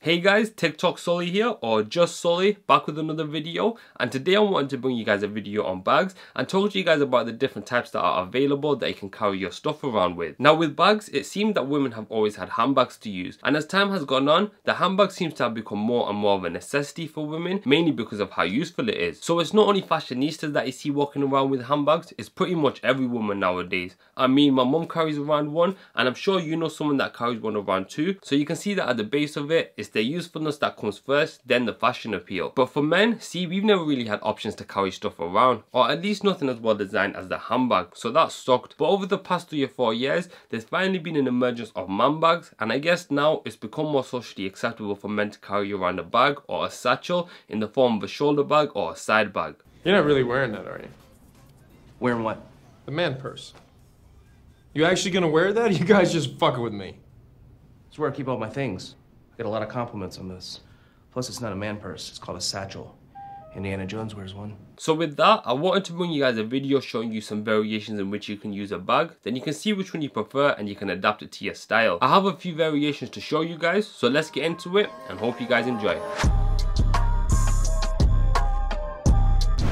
Hey guys, TikTok Sully here, or just Sully, back with another video. And today I wanted to bring you guys a video on bags and talk to you guys about the different types that are available that you can carry your stuff around with. Now with bags, it seemed that women have always had handbags to use, and as time has gone on, the handbag seems to have become more and more of a necessity for women, mainly because of how useful it is. So it's not only fashionistas that you see walking around with handbags, it's pretty much every woman nowadays. I mean, my mum carries around one, and I'm sure you know someone that carries one around too. So you can see that at the base of it, it's their usefulness that comes first, then the fashion appeal. But for men, see, we've never really had options to carry stuff around, or at least nothing as well designed as the handbag, so that sucked. But over the past 3 or 4 years, there's finally been an emergence of man bags, and I guess now it's become more socially acceptable for men to carry around a bag or a satchel in the form of a shoulder bag or a side bag. You're not really wearing that, are you? Wearing what? The man purse. You actually gonna wear that, or you guys just fucking with me? It's where I keep all my things. I get a lot of compliments on this. Plus, it's not a man purse, it's called a satchel. Indiana Jones wears one. So with that, I wanted to bring you guys a video showing you some variations in which you can use a bag. Then you can see which one you prefer and you can adapt it to your style. I have a few variations to show you guys, so let's get into it and hope you guys enjoy.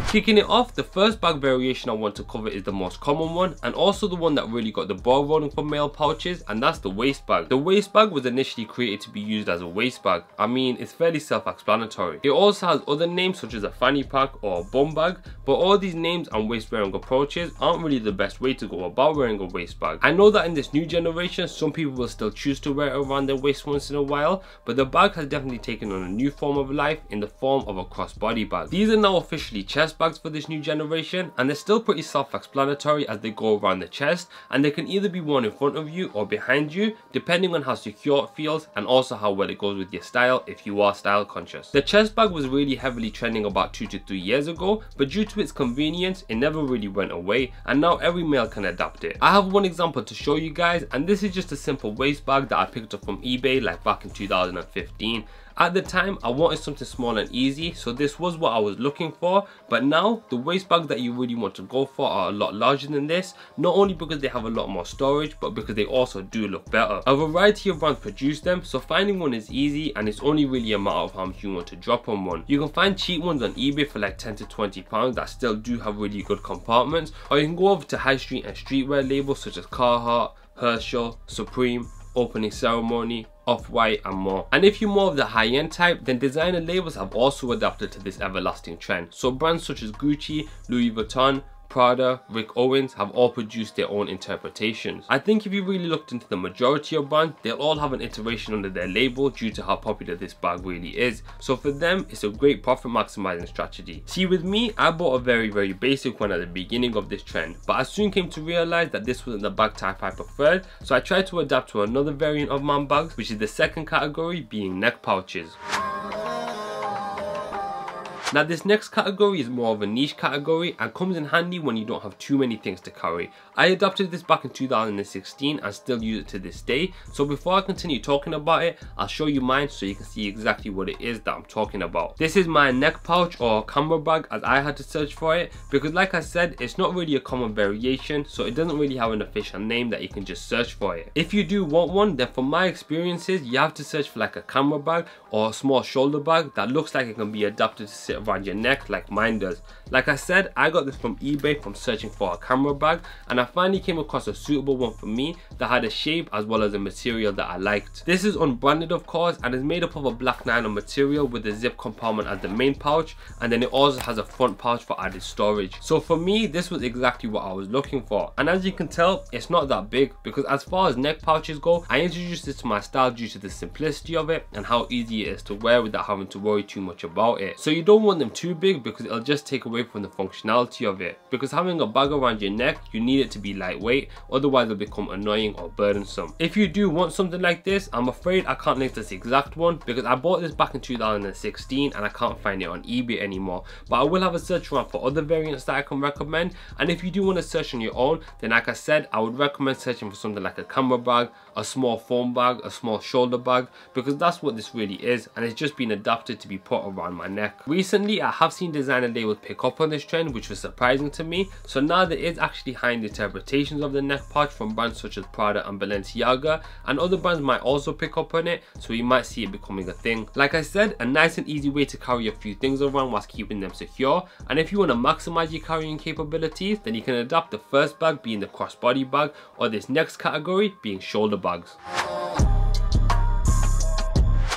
Kicking it off, the first bag variation I want to cover is the most common one, and also the one that really got the ball rolling for male pouches, and that's the waist bag. The waist bag was initially created to be used as a waist bag. I mean, it's fairly self-explanatory. It also has other names such as a fanny pack or a bum bag, but all these names and waist wearing approaches aren't really the best way to go about wearing a waist bag. I know that in this new generation, some people will still choose to wear it around their waist once in a while, but the bag has definitely taken on a new form of life in the form of a crossbody bag. These are now officially chest bags for this new generation, and they're still pretty self-explanatory as they go around the chest, and they can either be worn in front of you or behind you depending on how secure it feels and also how well it goes with your style if you are style conscious. The chest bag was really heavily trending about 2 to 3 years ago, but due to its convenience it never really went away, and now every male can adapt it. I have one example to show you guys, and this is just a simple waist bag that I picked up from eBay like back in 2015. At the time, I wanted something small and easy, so this was what I was looking for, but now the waist bags that you really want to go for are a lot larger than this, not only because they have a lot more storage, but because they also do look better. A variety of brands produce them, so finding one is easy, and it's only really a matter of how much you want to drop on one. You can find cheap ones on eBay for like 10 to 20 pounds that still do have really good compartments, or you can go over to high street and streetwear labels such as Carhartt, Herschel, Supreme, Opening Ceremony, Off-White and more. And if you're more of the high-end type, then designer labels have also adapted to this everlasting trend. So brands such as Gucci, Louis Vuitton, Prada, Rick Owens have all produced their own interpretations. I think if you really looked into the majority of brands, they'll all have an iteration under their label due to how popular this bag really is. So for them, it's a great profit maximizing strategy. See, with me, I bought a very basic one at the beginning of this trend, but I soon came to realize that this wasn't the bag type I preferred, so I tried to adapt to another variant of man bags, which is the second category being neck pouches. Now this next category is more of a niche category and comes in handy when you don't have too many things to carry. I adopted this back in 2016 and still use it to this day, so before I continue talking about it, I'll show you mine so you can see exactly what it is that I'm talking about. This is my neck pouch or camera bag, as I had to search for it, because like I said, it's not really a common variation, so it doesn't really have an official name that you can just search for it. If you do want one, then from my experiences, you have to search for like a camera bag or a small shoulder bag that looks like it can be adapted to sit around your neck like mine does. Like I said, I got this from eBay from searching for a camera bag, and I finally came across a suitable one for me that had a shape as well as a material that I liked. This is unbranded of course, and is made up of a black nylon material with a zip compartment as the main pouch, and then it also has a front pouch for added storage. So for me, this was exactly what I was looking for, and as you can tell, it's not that big, because as far as neck pouches go, I introduced it to my style due to the simplicity of it and how easy it is to wear without having to worry too much about it. So you don't want them too big because it'll just take away from the functionality of it, because having a bag around your neck, you need it to be lightweight, otherwise it'll become annoying or burdensome. If you do want something like this, I'm afraid I can't link this exact one because I bought this back in 2016 and I can't find it on eBay anymore, but I will have a search around for other variants that I can recommend. And if you do want to search on your own, then like I said, I would recommend searching for something like a camera bag, a small phone bag, a small shoulder bag, because that's what this really is, and it's just been adapted to be put around my neck. Recently Recently, I have seen designer labels pick up on this trend, which was surprising to me. So now there is actually high-end interpretations of the neck pouch from brands such as Prada and Balenciaga, and other brands might also pick up on it, so you might see it becoming a thing. Like I said, a nice and easy way to carry a few things around whilst keeping them secure. And if you want to maximize your carrying capabilities, then you can adapt the first bag being the crossbody bag, or this next category being shoulder bags.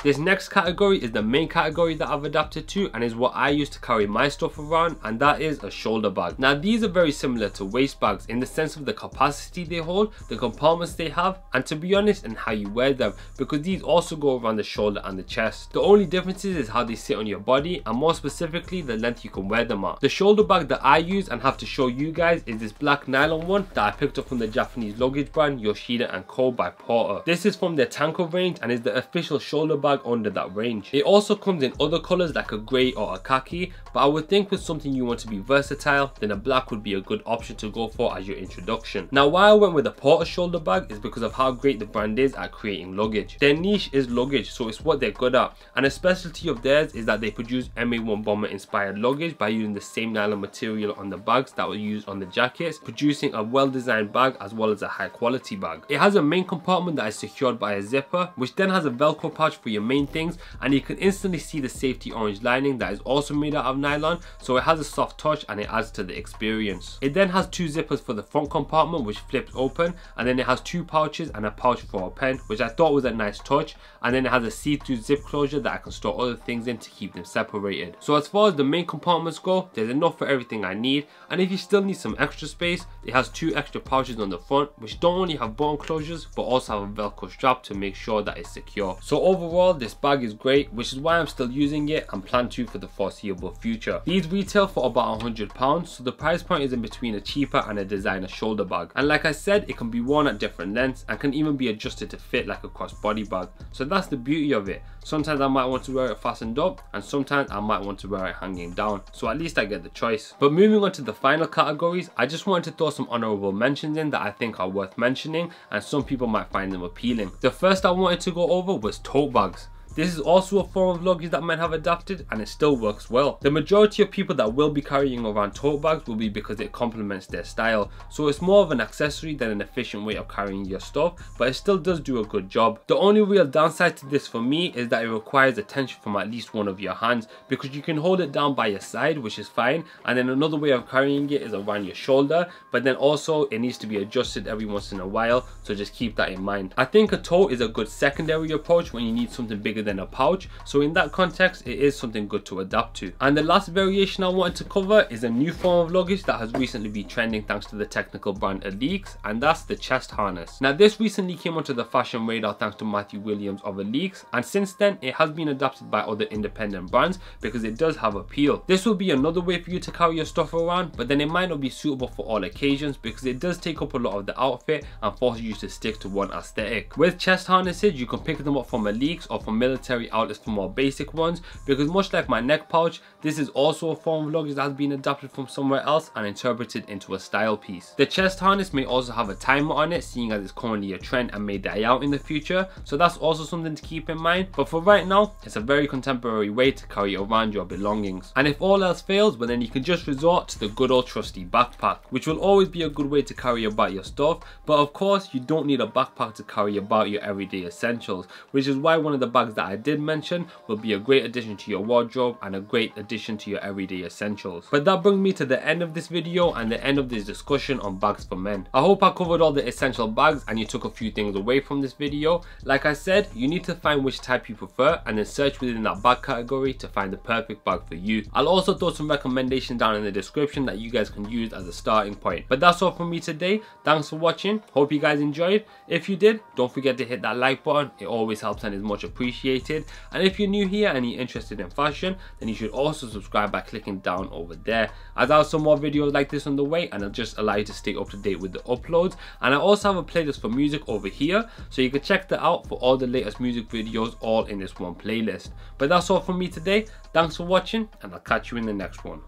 This next category is the main category that I've adapted to, and is what I use to carry my stuff around, and that is a shoulder bag. Now these are very similar to waist bags in the sense of the capacity they hold, the compartments they have, and to be honest, and how you wear them, because these also go around the shoulder and the chest. The only difference is how they sit on your body, and more specifically the length you can wear them at. The shoulder bag that I use and have to show you guys is this black nylon one that I picked up from the Japanese luggage brand Yoshida & Co by Porter. This is from their Tanko range and is the official shoulder bag under that range. It also comes in other colors like a grey or a khaki, but I would think with something you want to be versatile, then a black would be a good option to go for as your introduction. Now why I went with a Porter shoulder bag is because of how great the brand is at creating luggage. Their niche is luggage, so it's what they're good at, and a specialty of theirs is that they produce MA1 bomber inspired luggage by using the same nylon material on the bags that were used on the jackets, producing a well designed bag as well as a high quality bag. It has a main compartment that is secured by a zipper, which then has a velcro pouch for your main things, and you can instantly see the safety orange lining that is also made out of nylon, so it has a soft touch and it adds to the experience. It then has two zippers for the front compartment which flips open, and then it has two pouches and a pouch for a pen, which I thought was a nice touch, and then it has a see-through zip closure that I can store other things in to keep them separated. So as far as the main compartments go, there's enough for everything I need, and if you still need some extra space, it has two extra pouches on the front which don't only have button closures but also have a velcro strap to make sure that it's secure. So overall this bag is great, which is why I'm still using it and plan to for the foreseeable future. These retail for about £100, so the price point is in between a cheaper and a designer shoulder bag, and like I said, it can be worn at different lengths and can even be adjusted to fit like a crossbody bag. So that's the beauty of it. Sometimes I might want to wear it fastened up, and sometimes I might want to wear it hanging down, so at least I get the choice. But moving on to the final categories, I just wanted to throw some honourable mentions in that I think are worth mentioning, and some people might find them appealing. The first I wanted to go over was tote bags. This is also a form of luggage that men have adapted, and it still works well. The majority of people that will be carrying around tote bags will be because it complements their style, so it's more of an accessory than an efficient way of carrying your stuff, but it still does do a good job. The only real downside to this for me is that it requires attention from at least one of your hands, because you can hold it down by your side, which is fine, and then another way of carrying it is around your shoulder, but then also it needs to be adjusted every once in a while, so just keep that in mind. I think a tote is a good secondary approach when you need something bigger than a pouch, so in that context it is something good to adapt to. And the last variation I wanted to cover is a new form of luggage that has recently been trending thanks to the technical brand Alyx, and that's the chest harness. Now this recently came onto the fashion radar thanks to Matthew Williams of Alyx, and since then it has been adapted by other independent brands because it does have appeal. This will be another way for you to carry your stuff around, but then it might not be suitable for all occasions because it does take up a lot of the outfit and forces you to stick to one aesthetic. With chest harnesses you can pick them up from Alyx or from military outlets for more basic ones, because much like my neck pouch, this is also a form of luggage that has been adapted from somewhere else and interpreted into a style piece. The chest harness may also have a timer on it, seeing as it's currently a trend and may die out in the future, so that's also something to keep in mind, but for right now it's a very contemporary way to carry around your belongings. And if all else fails, well then you can just resort to the good old trusty backpack, which will always be a good way to carry about your stuff, but of course you don't need a backpack to carry about your everyday essentials, which is why one of the bags that I did mention will be a great addition to your wardrobe and a great addition to your everyday essentials. But that brings me to the end of this video and the end of this discussion on bags for men. I hope I covered all the essential bags and you took a few things away from this video. Like I said, you need to find which type you prefer and then search within that bag category to find the perfect bag for you. I'll also throw some recommendations down in the description that you guys can use as a starting point. But that's all from me today. Thanks for watching. Hope you guys enjoyed. If you did, don't forget to hit that like button. It always helps and is much appreciated. And if you're new here and you're interested in fashion, then you should also subscribe by clicking down over there, as I have some more videos like this on the way and it'll just allow you to stay up to date with the uploads. And I also have a playlist for music over here, so you can check that out for all the latest music videos all in this one playlist. But that's all from me today. Thanks for watching and I'll catch you in the next one.